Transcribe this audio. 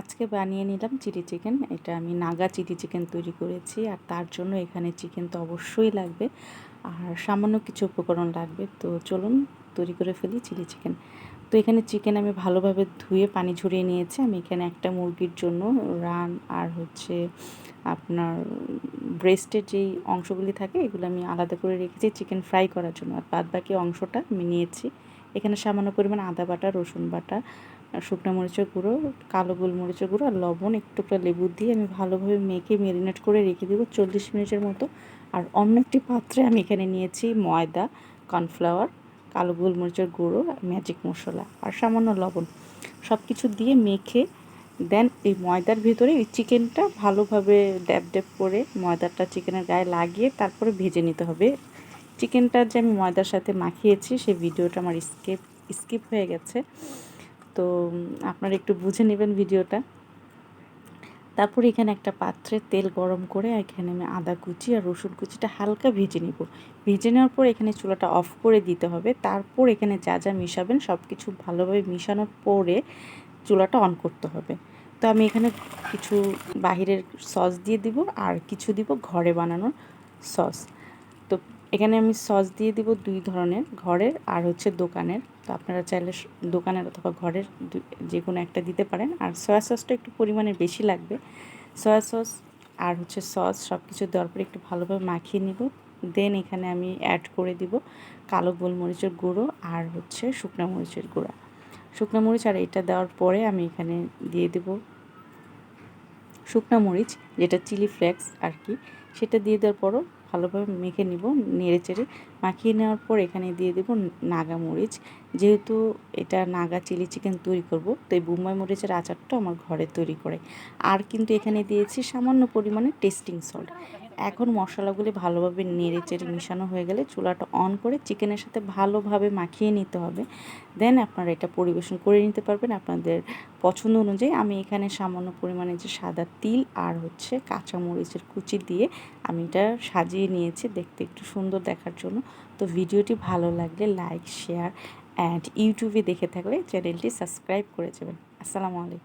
আজকে বানিয়ে নিলাম চিলি চিকেন। এটা আমি নাগা চিলি চিকেন তৈরি করেছি, আর তার জন্য এখানে চিকেন তো অবশ্যই লাগবে, আর সামান্য কিছু উপকরণ লাগবে। তো চলুন তৈরি করে ফেলি চিলি চিকেন। তো এখানে চিকেন আমি ভালোভাবে ধুয়ে পানি ঝরিয়ে নিয়েছি। আমি এখানে একটা মুরগির জন্য রান আর আপনার ব্রেস্টের যেই অংশগুলি থাকে এগুলো আমি আলাদা করে রেখেছি চিকেন ফ্রাই করার জন্য, আর বাদ বাকি অংশটা আমি নিয়েছি। এখানে সামান্য পরিমাণ আদা বাটা, রসুন বাটা, শুকনো মরিচের গুঁড়ো, কালো গোলমরিচের গুঁড়ো আর লবণ, একটু টুকরা লেবু দিয়ে আমি ভালোভাবে মেখে ম্যারিনেট করে রেখে দেবো 40 মিনিটের মতো। আর অন্য একটি পাত্রে আমি এখানে নিয়েছি ময়দা, কর্নফ্লাওয়ার, কালো গোলমরিচের গুঁড়ো, ম্যাজিক মশলা আর সামান্য লবণ, সব কিছু দিয়ে মেখে দেন এই ময়দার ভিতরে এই চিকেনটা ভালোভাবে ড্যাব ড্যাব করে ময়দাটা চিকেনের গায়ে লাগিয়ে তারপরে ভেজে নিতে হবে। চিকেনটা যে আমি ময়দার সাথে মাখিয়েছি সেই ভিডিওটা আমার স্কিপ হয়ে গেছে, তো আপনারা একটু বুঝে নেবেন ভিডিওটা। তারপর এখানে একটা পাত্রে তেল গরম করে এখানে আমি আদা কুচি আর রসুন কুচিটা হালকা ভেজে নিব। ভেজে নেওয়ার পর এখানে চুলাটা অফ করে দিতে হবে। তারপর এখানে যা যা মিশাবেন সব কিছু ভালোভাবে মিশানোর পরে চুলাটা অন করতে হবে। তো আমি এখানে কিছু বাহিরের সস দিয়ে দিব আর কিছু দিব ঘরে বানানোর সস। তো এখানে আমি সস দিয়ে দিব 2 ধরনের, ঘরের আর দোকানের। তো আপনারা চাইলে দোকানের অথবা ঘরের যে কোনো একটা দিতে পারেন। আর সয়া সসটা একটু পরিমাণে বেশি লাগবে। সয়া সস আর সস সব কিছু দেওয়ার পরে একটু ভালোভাবে মাখিয়ে নিব। দেন এখানে আমি অ্যাড করে দিব কালো গোলমরিচের গুঁড়ো আর শুকনো মরিচের গুঁড়া, শুকনো মরিচ। আর এটা দেওয়ার পরে আমি এখানে দিয়ে দেব শুকনো মরিচ, যেটা চিলি ফ্লেক্স আর কি, সেটা দিয়ে দেওয়ার পরও ভালোভাবে মেখে নিব। নেড়ে চেড়ে মাখিয়ে নেওয়ার পর এখানে দিয়ে দেব নাগা মরিচ। যেহেতু এটা নাগা চিলি চিকেন তৈরি করব, তো এই বোম্বাই মরিচের আচারটা আমার ঘরে তৈরি করে। আর কিন্তু এখানে দিয়েছি সামান্য পরিমাণে টেস্টিং সল্ট। এখন মশলাগুলি ভালোভাবে নেড়ে চেড়ে মিশানো হয়ে গেলে চুলাটা অন করে চিকেনের সাথে ভালোভাবে মাখিয়ে নিতে হবে। দেন আপনারা এটা পরিবেশন করে নিতে পারবেন আপনাদের পছন্দ অনুযায়ী। আমি এখানে সামান্য পরিমাণে যে সাদা তিল আর কাঁচা মরিচের কুচি দিয়ে আমি এটা সাজিয়ে নিয়েছি দেখতে একটু সুন্দর দেখার জন্য। তো ভিডিওটি ভালো লাগলে লাইক, শেয়ার অ্যান্ড ইউটিউবে দেখে থাকলে চ্যানেলটি সাবস্ক্রাইব করে যাবেন। আসসালামু আলাইকুম।